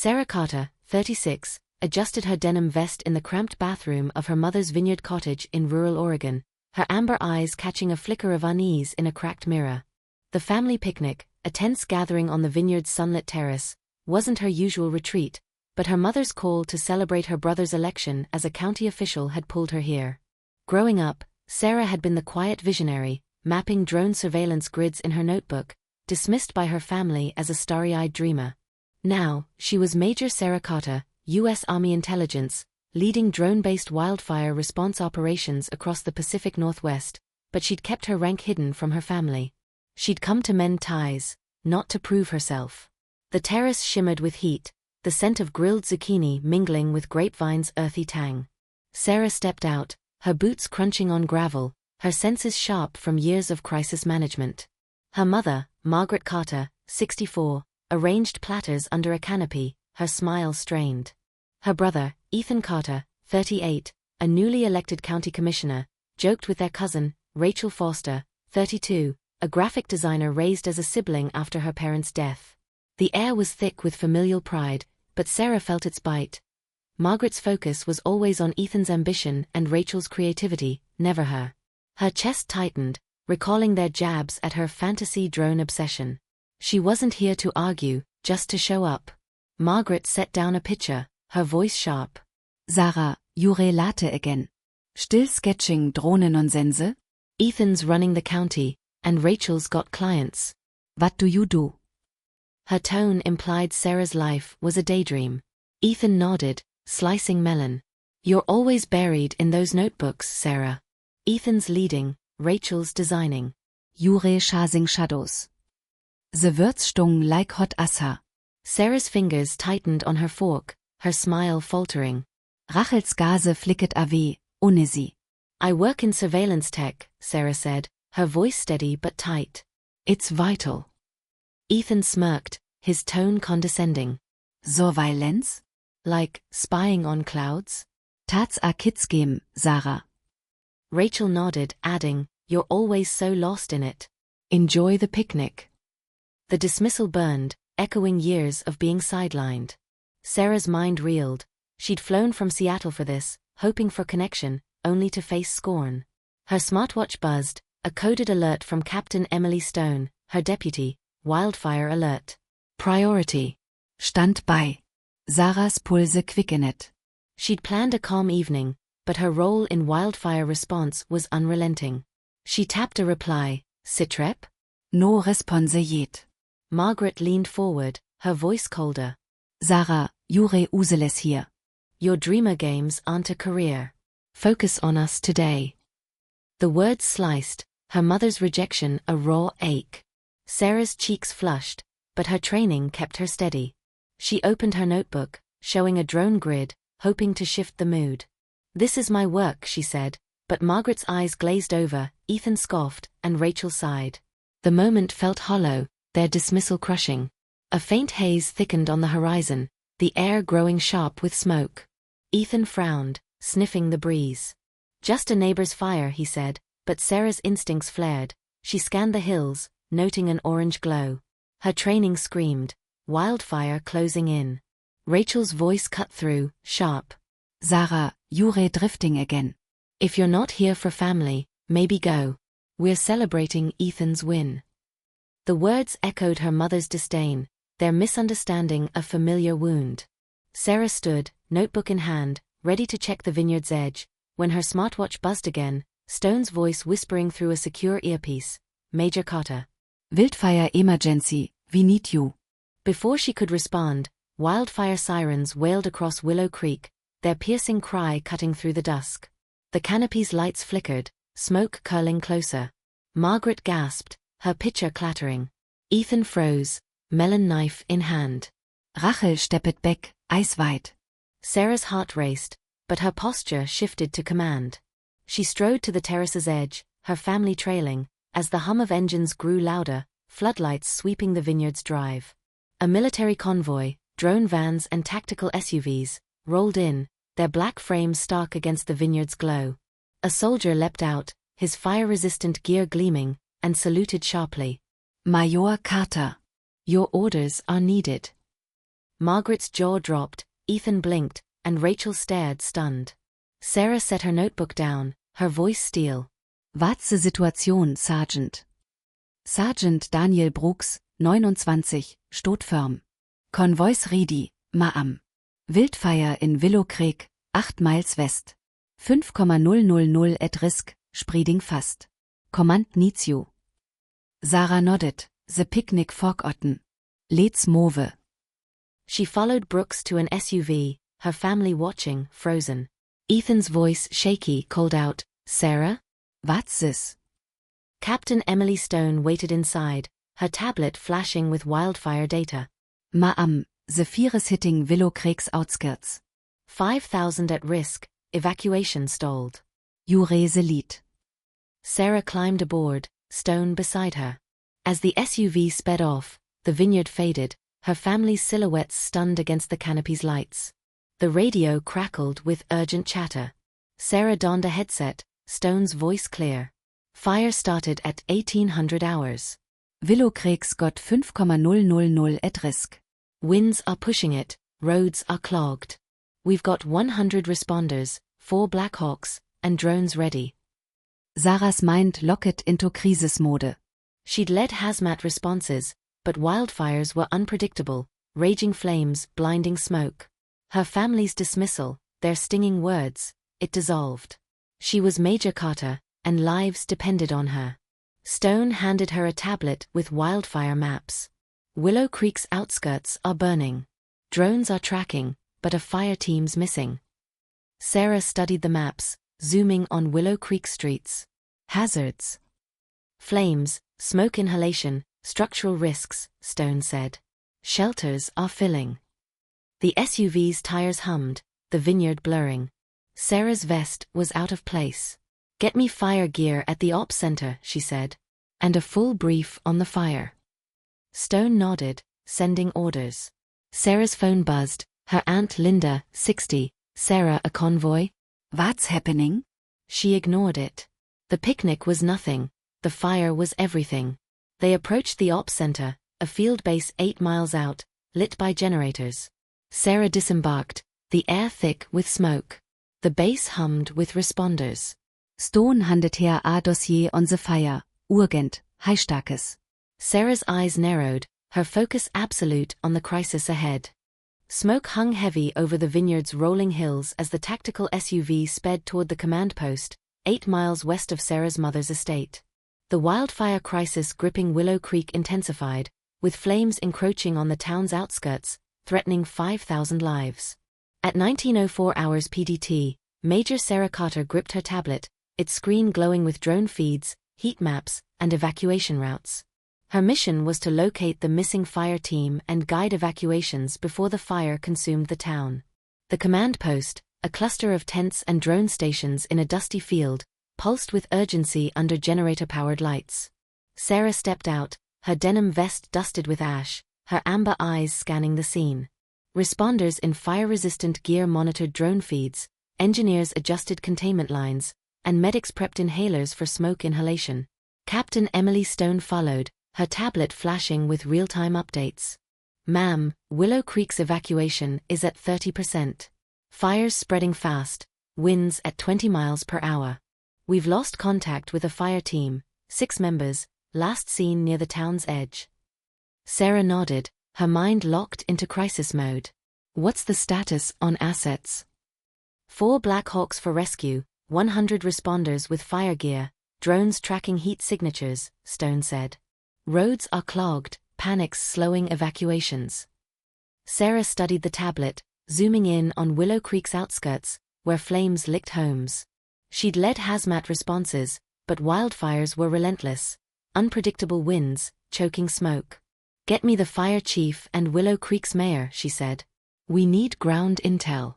Sarah Carter, 36, adjusted her denim vest in the cramped bathroom of her mother's vineyard cottage in rural Oregon, her amber eyes catching a flicker of unease in a cracked mirror. The family picnic, a tense gathering on the vineyard's sunlit terrace, wasn't her usual retreat, but her mother's call to celebrate her brother's election as a county official had pulled her here. Growing up, Sarah had been the quiet visionary, mapping drone surveillance grids in her notebook, dismissed by her family as a starry-eyed dreamer. Now, she was Major Sarah Carter, U.S. Army Intelligence, leading drone-based wildfire response operations across the Pacific Northwest, but she'd kept her rank hidden from her family. She'd come to mend ties, not to prove herself. The terrace shimmered with heat, the scent of grilled zucchini mingling with grapevine's earthy tang. Sarah stepped out, her boots crunching on gravel, her senses sharp from years of crisis management. Her mother, Margaret Carter, 64, arranged platters under a canopy, her smile strained. Her brother, Ethan Carter, 38, a newly elected county commissioner, joked with their cousin, Rachel Foster, 32, a graphic designer raised as a sibling after her parents' death. The air was thick with familial pride, but Sarah felt its bite. Margaret's focus was always on Ethan's ambition and Rachel's creativity, never her. Her chest tightened, recalling their jabs at her fantasy drone obsession. She wasn't here to argue, just to show up. Margaret set down a pitcher, her voice sharp. Sarah, Jure late again. Still sketching Drohnennonsense? Ethan's running the county, and Rachel's got clients. What do you do? Her tone implied Sarah's life was a daydream. Ethan nodded, slicing melon. You're always buried in those notebooks, Sarah. Ethan's leading, Rachel's designing. Jure chasing shadows. The words stung like hot assa. Sarah's fingers tightened on her fork, her smile faltering. Rachels Gase flicket away, ohne sie. I work in surveillance tech, Sarah said, her voice steady but tight. It's vital. Ethan smirked, his tone condescending. Surveillance? Like, spying on clouds? Tats a kids game, Sarah. Rachel nodded, adding, you're always so lost in it. Enjoy the picnic. The dismissal burned, echoing years of being sidelined. Sarah's mind reeled. She'd flown from Seattle for this, hoping for connection, only to face scorn. Her smartwatch buzzed, a coded alert from Captain Emily Stone, her deputy, wildfire alert. Priority. Stand by. Sarah's Pulse quickenet. She'd planned a calm evening, but her role in wildfire response was unrelenting. She tapped a reply, Sitrep? No response yet. Margaret leaned forward, her voice colder. Sarah, Jure useless here. Your dreamer games aren't a career. Focus on us today. The words sliced, her mother's rejection a raw ache. Sarah's cheeks flushed, but her training kept her steady. She opened her notebook, showing a drone grid, hoping to shift the mood. This is my work, she said, but Margaret's eyes glazed over, Ethan scoffed, and Rachel sighed. The moment felt hollow, their dismissal crushing. A faint haze thickened on the horizon, the air growing sharp with smoke. Ethan frowned, sniffing the breeze. Just a neighbor's fire, he said, but Sarah's instincts flared. She scanned the hills, noting an orange glow. Her training screamed, wildfire closing in. Rachel's voice cut through, sharp. Sarah, Jure drifting again. If you're not here for family, maybe go. We're celebrating Ethan's win. The words echoed her mother's disdain, their misunderstanding a familiar wound. Sarah stood, notebook in hand, ready to check the vineyard's edge, when her smartwatch buzzed again, Stone's voice whispering through a secure earpiece. Major Carter. Wildfire emergency, we need you. Before she could respond, wildfire sirens wailed across Willow Creek, their piercing cry cutting through the dusk. The canopy's lights flickered, smoke curling closer. Margaret gasped, her pitcher clattering. Ethan froze, melon knife in hand. Rachel steppet back, eisweit. Sarah's heart raced, but her posture shifted to command. She strode to the terrace's edge, her family trailing, as the hum of engines grew louder, floodlights sweeping the vineyard's drive. A military convoy, drone vans and tactical SUVs, rolled in, their black frames stark against the vineyard's glow. A soldier leapt out, his fire-resistant gear gleaming, and saluted sharply. Major Carter. Your orders are needed. Margaret's jaw dropped, Ethan blinked, and Rachel stared stunned. Sarah set her notebook down, her voice steel. What's the situation, Sergeant? Sergeant Daniel Brooks, 29, steht firm. Convoys ready, ma'am. Wildfire in Willow Creek, 8 miles west. 5,000 at risk, spreading fast. Command needs you. Sarah nodded, the picnic forgotten. Let's move. She followed Brooks to an SUV, her family watching, frozen. Ethan's voice, shaky, called out, Sarah? What's this? Captain Emily Stone waited inside, her tablet flashing with wildfire data. Ma'am, the fire is hitting Willow Creek's outskirts. 5,000 at risk, evacuation stalled. You raise the lead. Sarah climbed aboard, Stone beside her. As the SUV sped off, the vineyard faded, her family's silhouettes stunned against the canopy's lights. The radio crackled with urgent chatter. Sarah donned a headset, Stone's voice clear. Fire started at 1800 hours. Willow Creek's got 5,000 at risk. Winds are pushing it, roads are clogged. We've got 100 responders, 4 Black Hawks, and drones ready. Sarah's mind locked into crisis mode. She'd led hazmat responses, but wildfires were unpredictable, raging flames, blinding smoke. Her family's dismissal, their stinging words, it dissolved. She was Major Carter, and lives depended on her. Stone handed her a tablet with wildfire maps. Willow Creek's outskirts are burning. Drones are tracking, but a fire team's missing. Sarah studied the maps, zooming on Willow Creek streets. Hazards. Flames, smoke inhalation, structural risks, Stone said. Shelters are filling. The SUV's tires hummed, the vineyard blurring. Sarah's vest was out of place. Get me fire gear at the ops center, she said. And a full brief on the fire. Stone nodded, sending orders. Sarah's phone buzzed, her Aunt Linda, 60, Sarah, a convoy? What's happening? She ignored it. The picnic was nothing, the fire was everything. They approached the ops center, a field base 8 miles out, lit by generators. Sarah disembarked, the air thick with smoke. The base hummed with responders. Stone handed her a dossier on the fire, urgent, Heistakes. Sarah's eyes narrowed, her focus absolute on the crisis ahead. Smoke hung heavy over the vineyard's rolling hills as the tactical SUV sped toward the command post, 8 miles west of Sarah's mother's estate. The wildfire crisis gripping Willow Creek intensified, with flames encroaching on the town's outskirts, threatening 5,000 lives. At 19:04 hours PDT, Major Sarah Carter gripped her tablet, its screen glowing with drone feeds, heat maps, and evacuation routes. Her mission was to locate the missing fire team and guide evacuations before the fire consumed the town. The command post, a cluster of tents and drone stations in a dusty field, pulsed with urgency under generator-powered lights. Sarah stepped out, her denim vest dusted with ash, her amber eyes scanning the scene. Responders in fire-resistant gear monitored drone feeds, engineers adjusted containment lines, and medics prepped inhalers for smoke inhalation. Captain Emily Stone followed, her tablet flashing with real-time updates. Ma'am, Willow Creek's evacuation is at 30%. Fires spreading fast, winds at 20 miles per hour. We've lost contact with a fire team, 6 members, last seen near the town's edge. Sarah nodded, her mind locked into crisis mode. What's the status on assets? 4 Black Hawks for rescue, 100 responders with fire gear, drones tracking heat signatures, Stone said. Roads are clogged, panics slowing evacuations. Sarah studied the tablet, zooming in on Willow Creek's outskirts, where flames licked homes. She'd led hazmat responses, but wildfires were relentless. Unpredictable winds, choking smoke. Get me the fire chief and Willow Creek's mayor, she said. We need ground intel.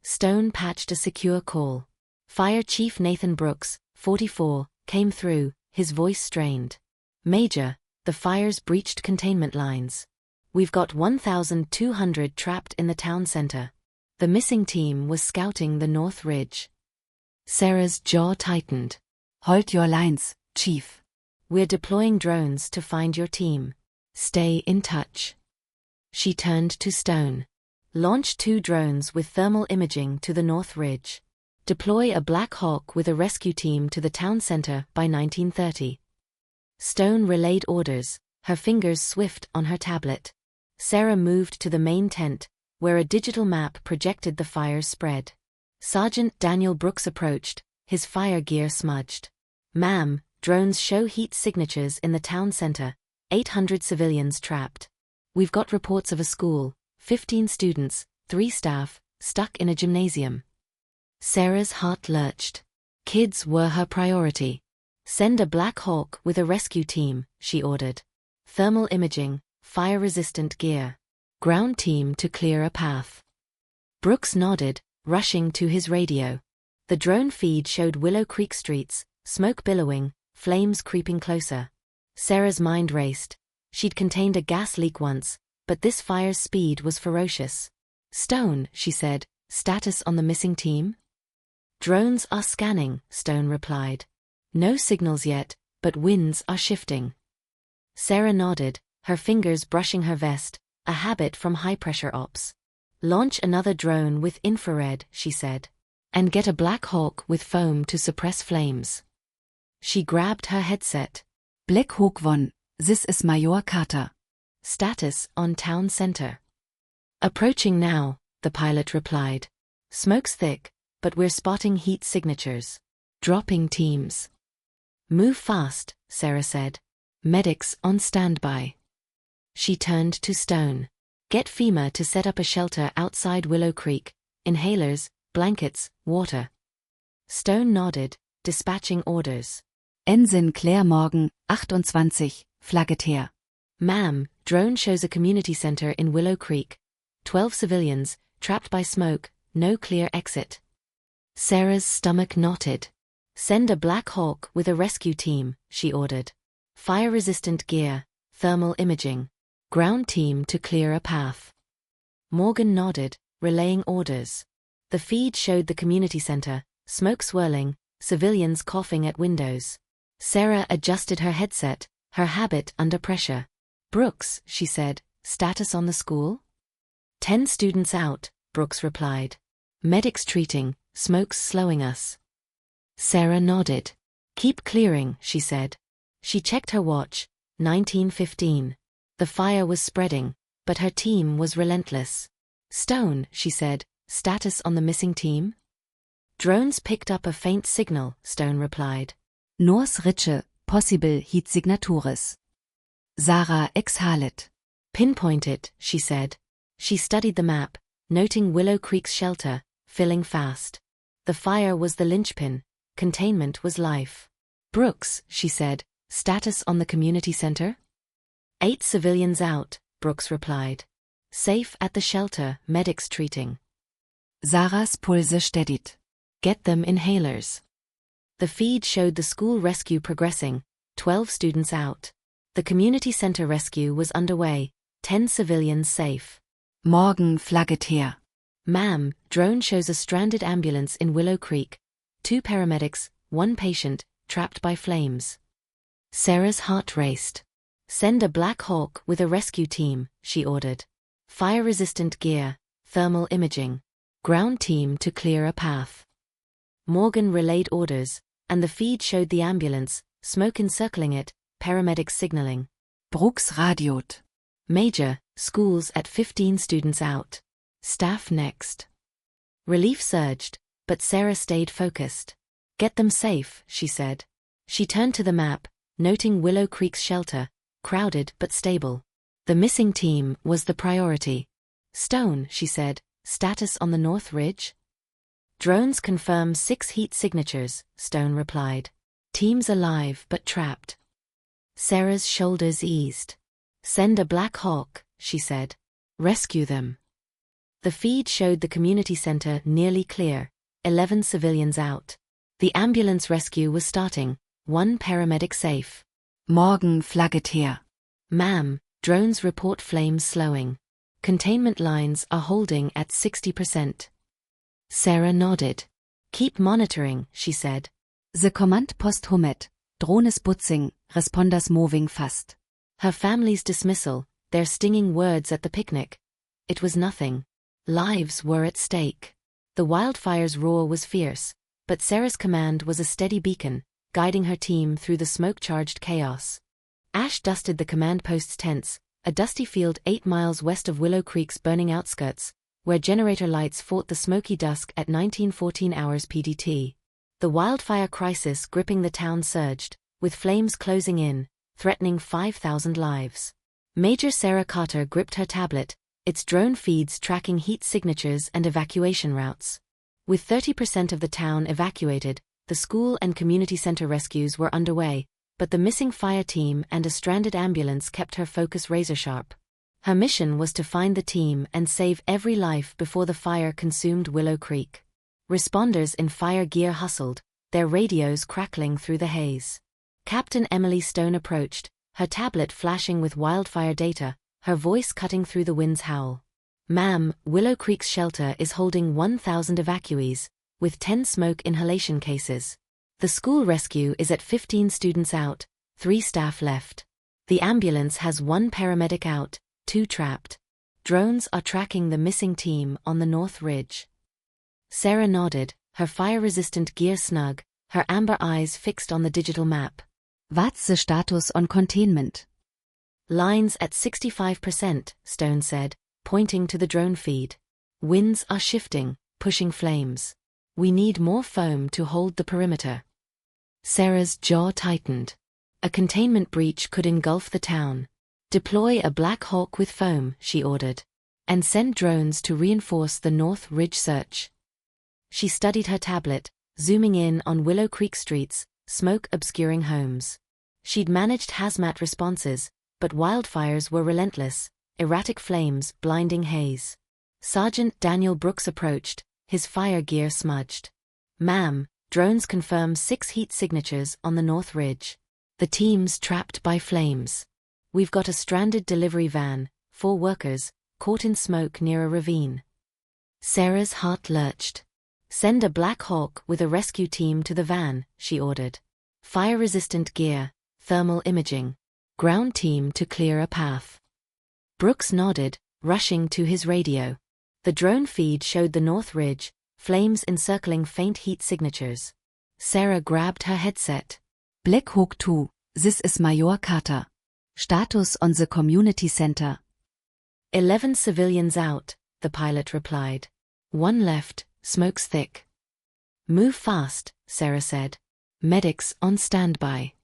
Stone patched a secure call. Fire Chief Nathan Brooks, 44, came through, his voice strained. Major, the fire's breached containment lines. We've got 1,200 trapped in the town center. The missing team was scouting the North Ridge. Sarah's jaw tightened. Hold your lines, Chief. We're deploying drones to find your team. Stay in touch. She turned to Stone. Launch 2 drones with thermal imaging to the North Ridge. Deploy a Black Hawk with a rescue team to the town center by 1930. Stone relayed orders, her fingers swift on her tablet. Sarah moved to the main tent, where a digital map projected the fire's spread. Sergeant Daniel Brooks approached, his fire gear smudged. "Ma'am, drones show heat signatures in the town center, 800 civilians trapped. We've got reports of a school, 15 students, 3 staff, stuck in a gymnasium." Sarah's heart lurched. Kids were her priority. "Send a Black Hawk with a rescue team," she ordered. "Thermal imaging, fire-resistant gear. Ground team to clear a path." Brooks nodded, rushing to his radio. The drone feed showed Willow Creek streets, smoke billowing, flames creeping closer. Sarah's mind raced. She'd contained a gas leak once, but this fire's speed was ferocious. "Stone," she said, "status on the missing team?" "Drones are scanning," Stone replied. "No signals yet, but winds are shifting." Sarah nodded, her fingers brushing her vest, a habit from high-pressure ops. "Launch another drone with infrared," she said. "And get a Black Hawk with foam to suppress flames." She grabbed her headset. Black Hawk 1, this is Major Carter. "Status on town center." "Approaching now," the pilot replied. "Smoke's thick, but we're spotting heat signatures. Dropping teams." "Move fast," Sarah said. "Medics on standby." She turned to Stone. "Get FEMA to set up a shelter outside Willow Creek. Inhalers, blankets, water." Stone nodded, dispatching orders. Ensign Claire Morgan, 28, Flagget her. "Ma'am, drone shows a community center in Willow Creek. 12 civilians, trapped by smoke, no clear exit." Sarah's stomach knotted. "Send a Black Hawk with a rescue team," she ordered. "Fire-resistant gear, thermal imaging. Ground team to clear a path." Morgan nodded, relaying orders. The feed showed the community center, smoke swirling, civilians coughing at windows. Sarah adjusted her headset, her habit under pressure. "Brooks," she said, "status on the school?" 10 students out," Brooks replied. "Medics treating, smoke's slowing us." Sarah nodded. "Keep clearing," she said. She checked her watch, 19:15. The fire was spreading, but her team was relentless. "Stone," she said, "status on the missing team?" "Drones picked up a faint signal," Stone replied. North Ridge, possible heat signatures. Sarah exhaled. "Pinpoint it," she said. She studied the map, noting Willow Creek's shelter, filling fast. The fire was the linchpin, containment was life. "Brooks," she said, "status on the community center?" 8 civilians out, Brooks replied. "Safe at the shelter, medics treating." Sarah's pulse steadied. "Get them inhalers." The feed showed the school rescue progressing, 12 students out. The community center rescue was underway, 10 civilians safe. Morgan Flagget her. "Ma'am, drone shows a stranded ambulance in Willow Creek. 2 paramedics, 1 patient, trapped by flames." Sarah's heart raced. "Send a Black Hawk with a rescue team," she ordered. "Fire-resistant gear, thermal imaging. Ground team to clear a path." Morgan relayed orders, and the feed showed the ambulance, smoke encircling it, paramedics signaling. Brooks radioed. "Major, schools at 15 students out. Staff next." Relief surged, but Sarah stayed focused. "Get them safe," she said. She turned to the map, noting Willow Creek's shelter, crowded but stable. The missing team was the priority. "Stone," she said, "status on the North Ridge?" "Drones confirm 6 heat signatures," Stone replied. "Teams alive but trapped." Sarah's shoulders eased. "Send a Black Hawk," she said. "Rescue them." The feed showed the community center nearly clear, 11 civilians out. The ambulance rescue was starting, 1 paramedic safe. Morgan Flagget her. "Ma'am, drones report flames slowing. Containment lines are holding at 60%. Sarah nodded. "Keep monitoring," she said. The command post hummet, drones butzing, responders moving fast. Her family's dismissal, their stinging words at the picnic. It was nothing. Lives were at stake. The wildfire's roar was fierce, but Sarah's command was a steady beacon, guiding her team through the smoke-charged chaos. Ash dusted the command post's tents, a dusty field 8 miles west of Willow Creek's burning outskirts, where generator lights fought the smoky dusk at 1914 hours PDT. The wildfire crisis gripping the town surged, with flames closing in, threatening 5,000 lives. Major Sarah Carter gripped her tablet, its drone feeds tracking heat signatures and evacuation routes. With 30% of the town evacuated, the school and community center rescues were underway, but the missing fire team and a stranded ambulance kept her focus razor-sharp. Her mission was to find the team and save every life before the fire consumed Willow Creek. Responders in fire gear hustled, their radios crackling through the haze. Captain Emily Stone approached, her tablet flashing with wildfire data, her voice cutting through the wind's howl. "Ma'am, Willow Creek's shelter is holding 1,000 evacuees, with 10 smoke inhalation cases. The school rescue is at 15 students out, 3 staff left. The ambulance has 1 paramedic out, 2 trapped. Drones are tracking the missing team on the North Ridge." Sarah nodded, her fire-resistant gear snug, her amber eyes fixed on the digital map. What's the status on containment? "Lines at 65%, Stone said, pointing to the drone feed. "Winds are shifting, pushing flames. We need more foam to hold the perimeter." Sarah's jaw tightened. A containment breach could engulf the town. "Deploy a Black Hawk with foam," she ordered. "And send drones to reinforce the North Ridge search." She studied her tablet, zooming in on Willow Creek streets, smoke obscuring homes. She'd managed hazmat responses, but wildfires were relentless, erratic flames, blinding haze. Sergeant Daniel Brooks approached, his fire gear smudged. "Ma'am, drones confirm 6 heat signatures on the North Ridge. The team's trapped by flames. We've got a stranded delivery van, 4 workers, caught in smoke near a ravine." Sarah's heart lurched. "Send a Black Hawk with a rescue team to the van," she ordered. "Fire-resistant gear, thermal imaging. Ground team to clear a path." Brooks nodded, rushing to his radio. The drone feed showed the North Ridge, flames encircling faint heat signatures. Sarah grabbed her headset. Black Hawk 2, this is Major Carter. Status on the community center. 11 civilians out, the pilot replied. 1 left, smoke's thick. "Move fast," Sarah said. "Medics on standby."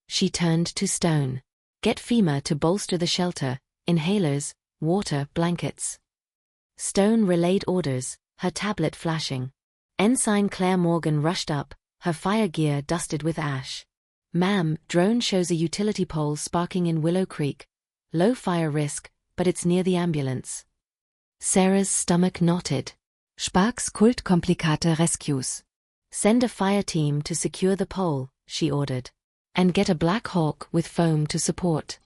She turned to Stone. "Get FEMA to bolster the shelter, inhalers, water, blankets." Stone relayed orders, her tablet flashing. Ensign Claire Morgan rushed up, her fire gear dusted with ash. "Ma'am, drone shows a utility pole sparking in Willow Creek. Low fire risk, but it's near the ambulance." Sarah's stomach knotted. Sparks Kult Komplikate Rescues. "Send a fire team to secure the pole," she ordered. "And get a Black Hawk with foam to support."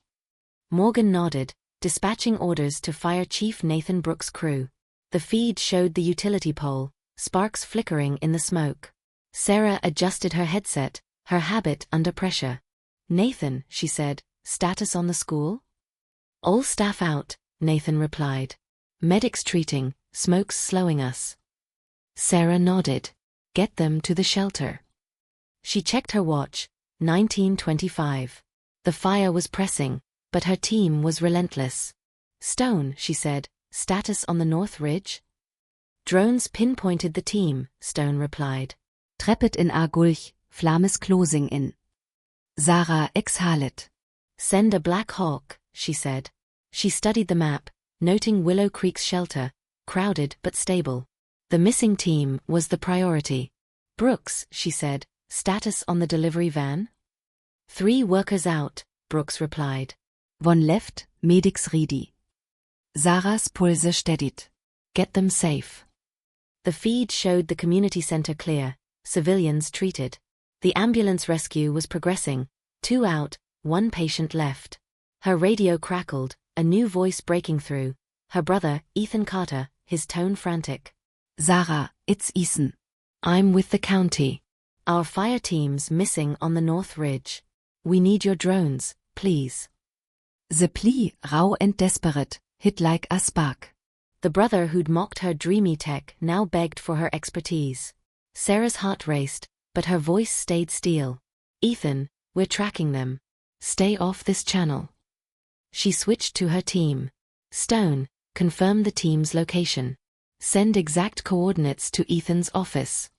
Morgan nodded, dispatching orders to Fire Chief Nathan Brooks' crew. The feed showed the utility pole, sparks flickering in the smoke. Sarah adjusted her headset, her habit under pressure. "Nathan," she said, "status on the school?" "All staff out," Nathan replied. "Medics treating, smoke's slowing us." Sarah nodded. "Get them to the shelter." She checked her watch, 19:25. The fire was pressing, but her team was relentless. "Stone," she said, "status on the North Ridge?" "Drones pinpointed the team," Stone replied. Treppet in Argulch, Flammes closing in. Sarah exhalet. "Send a Black Hawk," she said. She studied the map, noting Willow Creek's shelter, crowded but stable. The missing team was the priority. "Brooks," she said, "status on the delivery van?" 3 workers out, Brooks replied. 1 left, medics ready. Sarah's pulse steadied. "Get them safe." The feed showed the community center clear, civilians treated. The ambulance rescue was progressing, 2 out, 1 patient left. Her radio crackled, a new voice breaking through. Her brother, Ethan Carter, his tone frantic. "Sarah, it's Ethan. I'm with the county. Our fire team's missing on the North Ridge. We need your drones, please." The plea, raw and desperate, hit like a spark. The brother who'd mocked her dreamy tech now begged for her expertise. Sarah's heart raced, but her voice stayed steel. Ethan, we're tracking them. Stay off this channel. She switched to her team. Stone, confirm the team's location. Send exact coordinates to Ethan's office.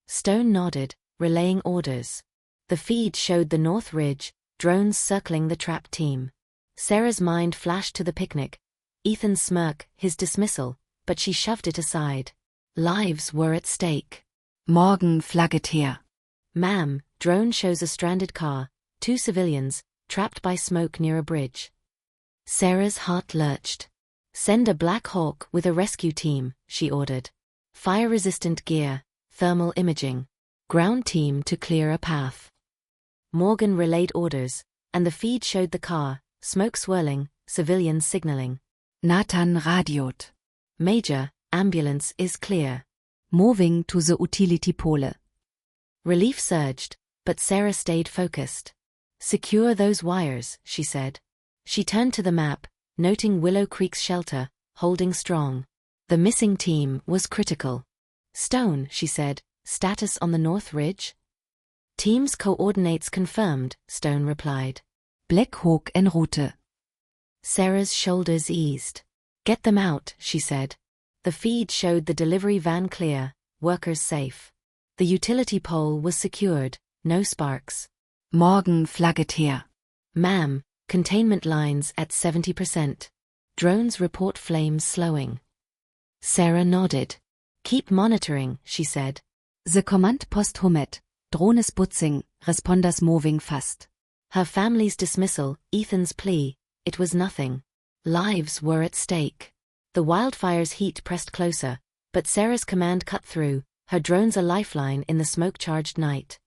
Stone nodded, relaying orders. The feed showed the North Ridge, drones circling the trapped team. Sarah's mind flashed to the picnic. Ethan's smirk, his dismissal, but she shoved it aside. Lives were at stake. Morgen flagget her. Ma'am, drone shows a stranded car, 2 civilians, trapped by smoke near a bridge. Sarah's heart lurched. Send a Black Hawk with a rescue team, she ordered. Fire-resistant gear, thermal imaging. Ground team to clear a path. Morgan relayed orders, and the feed showed the car, smoke swirling, civilians signaling. Nathan radioed. Major, ambulance is clear. Moving to the utility pole. Relief surged, but Sarah stayed focused. Secure those wires, she said. She turned to the map, noting Willow Creek's shelter, holding strong. The missing team was critical. Stone, she said, status on the North Ridge? Team's coordinates confirmed, Stone replied. Black Hawk en route. Sarah's shoulders eased. Get them out, she said. The feed showed the delivery van clear, workers safe. The utility pole was secured, no sparks. Morgen flagget her. Ma'am, containment lines at 70%. Drones report flames slowing. Sarah nodded. Keep monitoring, she said. The command post hummet. Drones butzing, responders moving fast. Her family's dismissal, Ethan's plea, it was nothing. Lives were at stake. The wildfire's heat pressed closer, but Sarah's command cut through, her drones a lifeline in the smoke-charged night.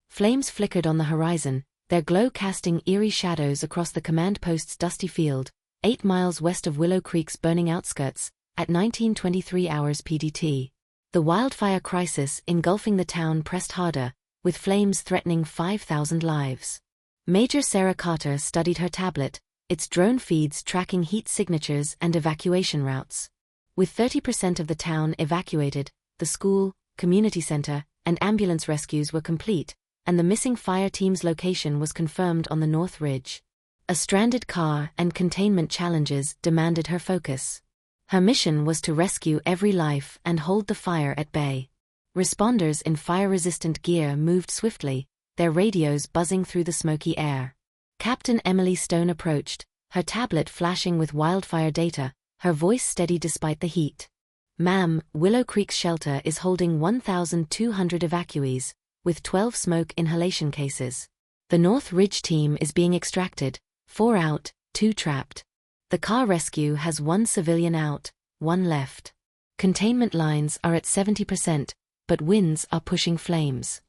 Flames flickered on the horizon, their glow casting eerie shadows across the command post's dusty field, 8 miles west of Willow Creek's burning outskirts, at 19:23 hours PDT. The wildfire crisis engulfing the town pressed harder, with flames threatening 5,000 lives. Major Sarah Carter studied her tablet, its drone feeds tracking heat signatures and evacuation routes. With 30% of the town evacuated, the school, community center, and ambulance rescues were complete, and the missing fire team's location was confirmed on the North Ridge. A stranded car and containment challenges demanded her focus. Her mission was to rescue every life and hold the fire at bay. Responders in fire-resistant gear moved swiftly, their radios buzzing through the smoky air. Captain Emily Stone approached, her tablet flashing with wildfire data, her voice steady despite the heat. Ma'am, Willow Creek's shelter is holding 1,200 evacuees, with 12 smoke inhalation cases. The North Ridge team is being extracted, 4 out, 2 trapped. The car rescue has 1 civilian out, 1 left. Containment lines are at 70%, but winds are pushing flames.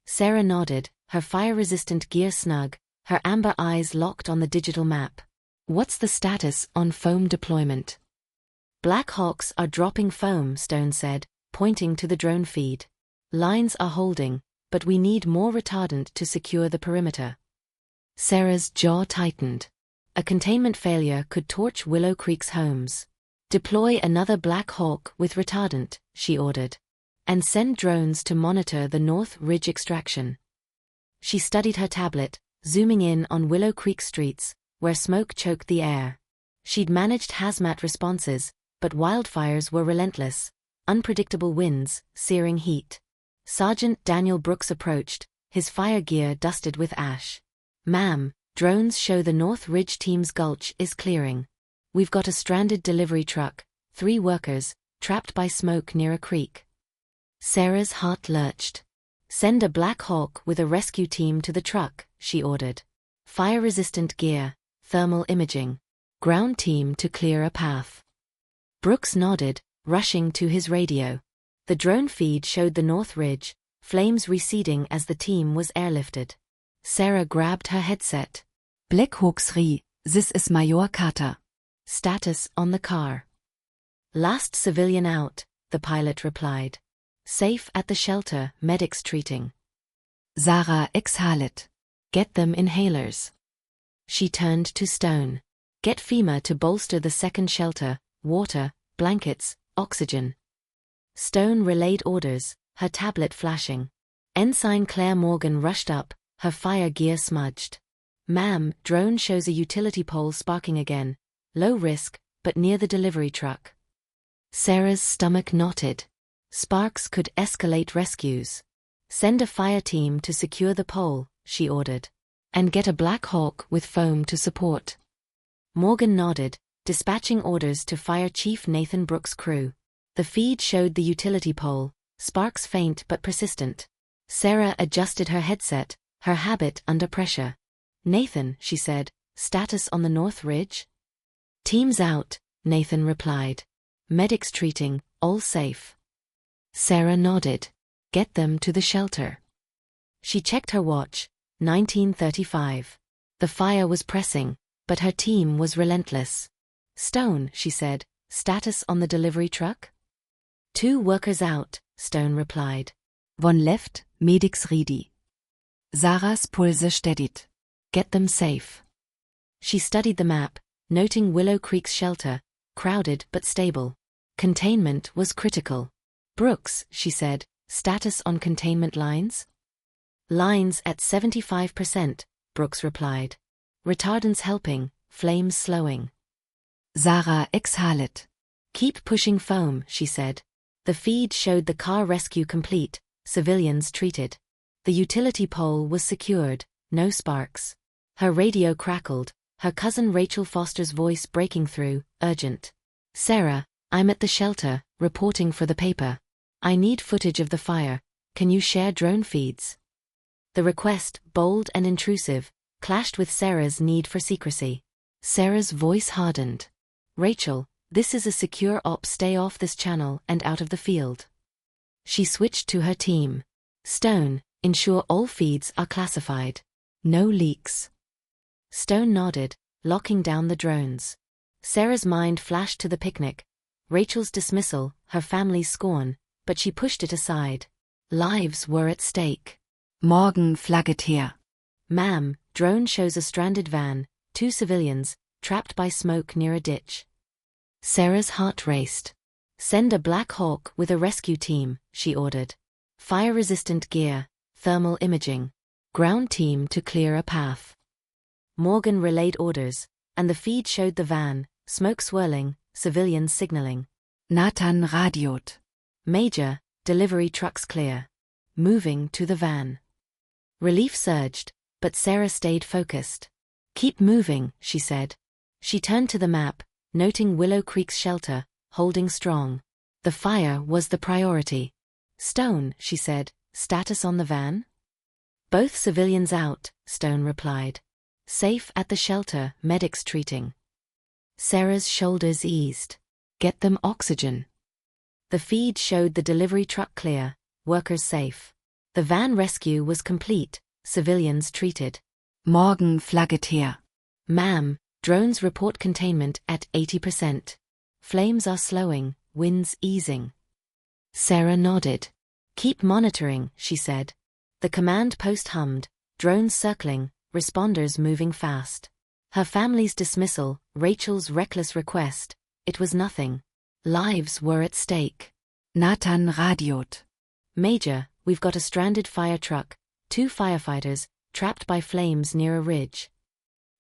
Sarah nodded, her fire-resistant gear snug, her amber eyes locked on the digital map. What's the status on foam deployment? Black Hawks are dropping foam, Stone said, pointing to the drone feed. Lines are holding, but we need more retardant to secure the perimeter. Sarah's jaw tightened. A containment failure could torch Willow Creek's homes. Deploy another Black Hawk with retardant, she ordered. And send drones to monitor the North Ridge extraction. She studied her tablet, zooming in on Willow Creek streets, where smoke choked the air. She'd managed hazmat responses, but wildfires were relentless, unpredictable winds, searing heat. Sergeant Daniel Brooks approached, his fire gear dusted with ash. Ma'am, drones show the North Ridge team's gulch is clearing. We've got a stranded delivery truck, 3 workers, trapped by smoke near a creek. Sarah's heart lurched. Send a Black Hawk with a rescue team to the truck, she ordered. Fire-resistant gear, thermal imaging. Ground team to clear a path. Brooks nodded, rushing to his radio. The drone feed showed the North Ridge, flames receding as the team was airlifted. Sarah grabbed her headset. Black Hawks Re, this is Major Carter. Status on the car. Last civilian out, the pilot replied. Safe at the shelter, medics treating. Sarah exhalet. Get them inhalers. She turned to Stone. Get FEMA to bolster the second shelter, water, blankets, oxygen. Stone relayed orders, her tablet flashing. Ensign Claire Morgan rushed up, her fire gear smudged. Ma'am, drone shows a utility pole sparking again. Low risk, but near the delivery truck. Sarah's stomach knotted. Sparks could escalate rescues. Send a fire team to secure the pole, she ordered. And get a Black Hawk with foam to support. Morgan nodded, dispatching orders to Fire Chief Nathan Brooks' crew. The feed showed the utility pole, sparks faint but persistent. Sarah adjusted her headset, her habit under pressure. Nathan, she said, status on the North Ridge? Teams out, Nathan replied. Medics treating, all safe. Sarah nodded. Get them to the shelter. She checked her watch, 19:35. The fire was pressing, but her team was relentless. Stone, she said, status on the delivery truck? 2 workers out, Stone replied. One left, medics ready. Sarah's pulse steadied. Get them safe. She studied the map, noting Willow Creek's shelter, crowded but stable. Containment was critical. Brooks, she said, status on containment lines? Lines at 75%, Brooks replied. Retardants helping, flames slowing. Sarah exhaled. Keep pushing foam, she said. The feed showed the car rescue complete, civilians treated. The utility pole was secured, no sparks. Her radio crackled, her cousin Rachel Foster's voice breaking through, urgent. Sarah, I'm at the shelter, reporting for the paper. I need footage of the fire. Can you share drone feeds? The request, bold and intrusive, clashed with Sarah's need for secrecy. Sarah's voice hardened. Rachel, this is a secure op. Stay off this channel and out of the field. She switched to her team. Stone, ensure all feeds are classified. No leaks. Stone nodded, locking down the drones. Sarah's mind flashed to the picnic. Rachel's dismissal, her family's scorn, but she pushed it aside. Lives were at stake. Morgen flagget her. Ma'am, drone shows a stranded van, 2 civilians, trapped by smoke near a ditch. Sarah's heart raced. Send a Black Hawk with a rescue team, she ordered. Fire-resistant gear, thermal imaging. Ground team to clear a path. Morgan relayed orders, and the feed showed the van, smoke swirling, civilians signaling. Nathan radioed. Major, delivery trucks clear. Moving to the van. Relief surged, but Sarah stayed focused. Keep moving, she said. She turned to the map, noting Willow Creek's shelter, holding strong. The fire was the priority. Stone, she said, status on the van? Both civilians out, Stone replied. Safe at the shelter, medics treating. Sarah's shoulders eased. Get them oxygen. The feed showed the delivery truck clear, workers safe. The van rescue was complete, civilians treated. Morgen flagget her. Ma'am, drones report containment at 80%. Flames are slowing, winds easing. Sarah nodded. Keep monitoring, she said. The command post hummed, drones circling, responders moving fast. Her family's dismissal, Rachel's reckless request, it was nothing. Lives were at stake. Nathan radioed. Major, we've got a stranded fire truck, 2 firefighters, trapped by flames near a ridge.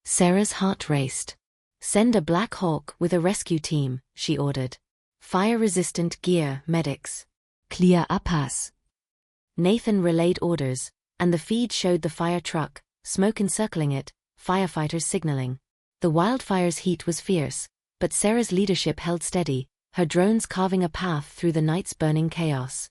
Sarah's heart raced. Send a Black Hawk with a rescue team, she ordered. Fire-resistant gear, medics. Clear a pass. Nathan relayed orders, and the feed showed the fire truck, smoke encircling it, firefighters signaling. The wildfire's heat was fierce, but Sarah's leadership held steady, her drones carving a path through the night's burning chaos.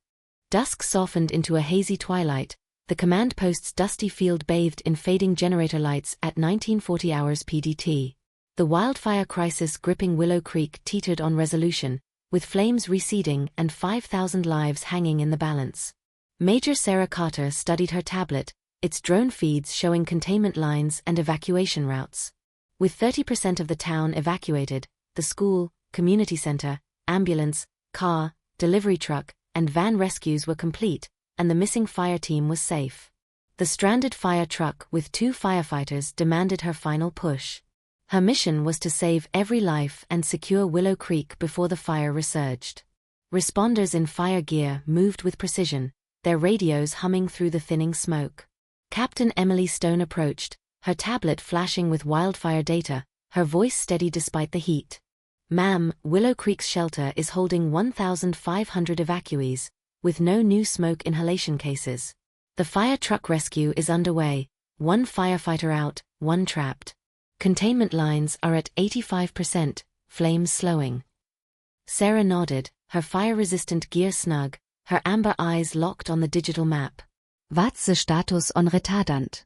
Dusk softened into a hazy twilight, the command post's dusty field bathed in fading generator lights at 1940 hours PDT. The wildfire crisis gripping Willow Creek teetered on resolution, with flames receding and 5,000 lives hanging in the balance. Major Sarah Carter studied her tablet, its drone feeds showing containment lines and evacuation routes. With 30% of the town evacuated, the school, community center, ambulance, car, delivery truck, and van rescues were complete, and the missing fire team was safe. The stranded fire truck with 2 firefighters demanded her final push. Her mission was to save every life and secure Willow Creek before the fire resurged. Responders in fire gear moved with precision, their radios humming through the thinning smoke. Captain Emily Stone approached, her tablet flashing with wildfire data, her voice steady despite the heat. "Ma'am, Willow Creek's shelter is holding 1,500 evacuees, with no new smoke inhalation cases. The fire truck rescue is underway, 1 firefighter out, 1 trapped. Containment lines are at 85%, flames slowing." Sarah nodded, her fire-resistant gear snug, her amber eyes locked on the digital map. What's the status on retardant?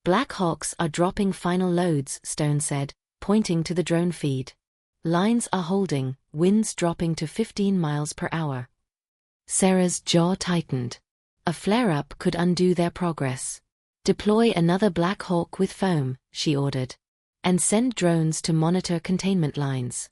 "Black Hawks are dropping final loads," Stone said, pointing to the drone feed. "Lines are holding, winds dropping to 15 miles per hour." Sarah's jaw tightened. A flare-up could undo their progress. "Deploy another Black Hawk with foam," she ordered. "And send drones to monitor containment lines."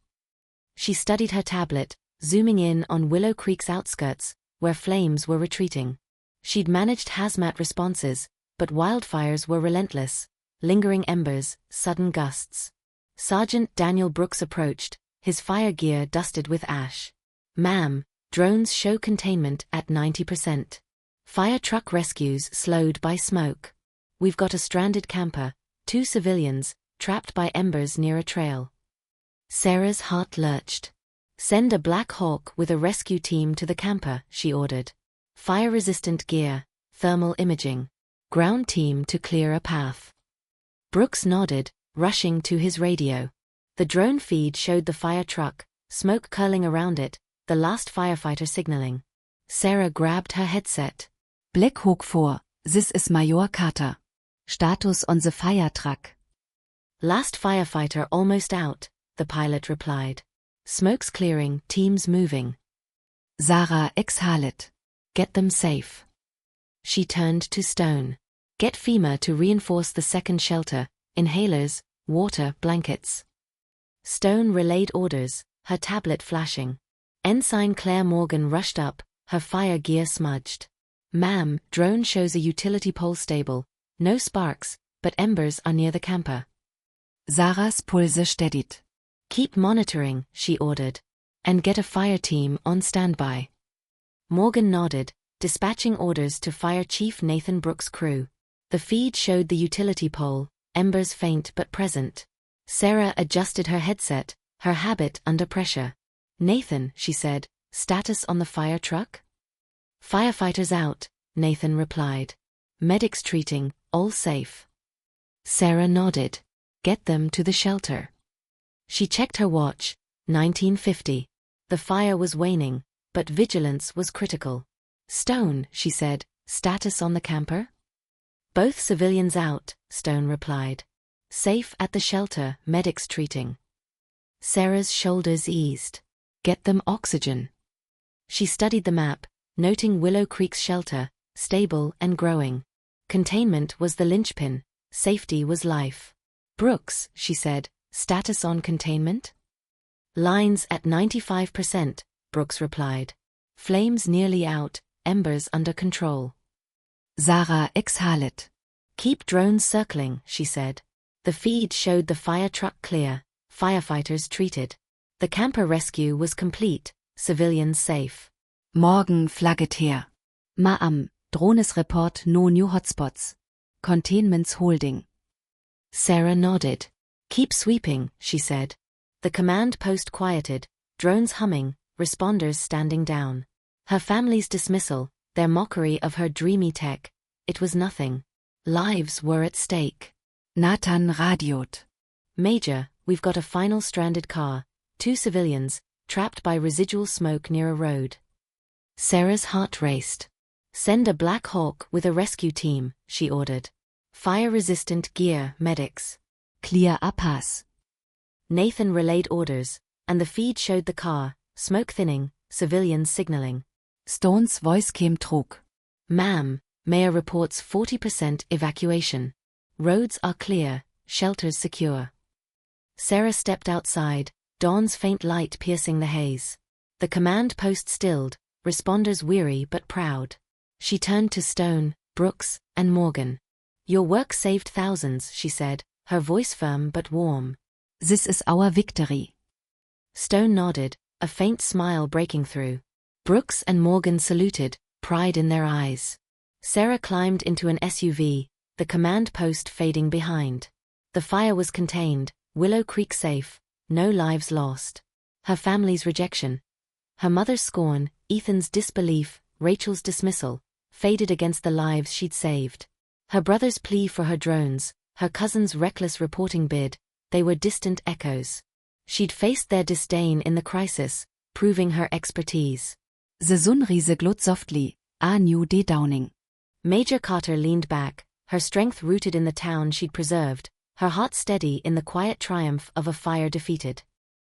She studied her tablet, zooming in on Willow Creek's outskirts, where flames were retreating. She'd managed hazmat responses, but wildfires were relentless, lingering embers, sudden gusts. Sergeant Daniel Brooks approached, his fire gear dusted with ash. "Ma'am, drones show containment at 90%. Fire truck rescues slowed by smoke. We've got a stranded camper, 2 civilians, trapped by embers near a trail." Sarah's heart lurched. "Send a Black Hawk with a rescue team to the camper," she ordered. "Fire-resistant gear, thermal imaging. Ground team to clear a path." Brooks nodded, rushing to his radio. The drone feed showed the fire truck, smoke curling around it, the last firefighter signaling. Sarah grabbed her headset. Black Hawk 4, this is Major Carter. Status on the fire truck. "Last firefighter almost out," the pilot replied. "Smoke's clearing, teams moving." Sarah exhalet. "Get them safe." She turned to Stone. "Get FEMA to reinforce the second shelter, inhalers, water, blankets." Stone relayed orders, her tablet flashing. Ensign Claire Morgan rushed up, her fire gear smudged. "Ma'am, drone shows a utility pole stable. No sparks, but embers are near the camper." Sarah's pulse steadied. "Keep monitoring," she ordered. "And get a fire team on standby." Morgan nodded, dispatching orders to Fire Chief Nathan Brooks' crew. The feed showed the utility pole, embers faint but present. Sarah adjusted her headset, her habit under pressure. "Nathan," she said, "status on the fire truck?" "Firefighters out," Nathan replied. "Medics treating, all safe." Sarah nodded. "Get them to the shelter." She checked her watch, 1950. The fire was waning, but vigilance was critical. "Stone," she said, "status on the camper?" "Both civilians out," Stone replied. "Safe at the shelter, medics treating." Sarah's shoulders eased. "Get them oxygen." She studied the map, noting Willow Creek's shelter, stable and growing. Containment was the linchpin, safety was life. "Brooks," she said, "status on containment?" "Lines at 95%, Brooks replied. "Flames nearly out, embers under control." Sarah exhalet. "Keep drones circling," she said. The feed showed the fire truck clear, firefighters treated. The camper rescue was complete, civilians safe. Morgen flagget her. Ma'am, Drones report no new hotspots. Containment's holding. Sarah nodded. "Keep sweeping," she said. The command post quieted, drones humming, responders standing down. Her family's dismissal, their mockery of her dreamy tech, it was nothing. Lives were at stake. Nathan radioed. "Major, we've got a final stranded car, 2 civilians, trapped by residual smoke near a road." Sarah's heart raced. "Send a Black Hawk with a rescue team," she ordered. "Fire-resistant gear, medics." Clear a pass. Nathan relayed orders, and the feed showed the car, smoke thinning, civilians signaling. Stone's voice came through. "Ma'am, Mayor reports 40% evacuation. Roads are clear, shelters secure." Sarah stepped outside, dawn's faint light piercing the haze. The command post stilled, responders weary but proud. She turned to Stone, Brooks, and Morgan. Your work saved thousands, she said, her voice firm but warm. This is our victory. Stone nodded, a faint smile breaking through. Brooks and Morgan saluted, pride in their eyes. Sarah climbed into an SUV, the command post fading behind. The fire was contained, Willow Creek safe, no lives lost. Her family's rejection, her mother's scorn, Ethan's disbelief, Rachel's dismissal, faded against the lives she'd saved. Her brother's plea for her drones, her cousin's reckless reporting bid, they were distant echoes. She'd faced their disdain in the crisis, proving her expertise. The Sunrise glowed softly, a new day dawning. Major Carter leaned back, her strength rooted in the town she'd preserved, her heart steady in the quiet triumph of a fire defeated.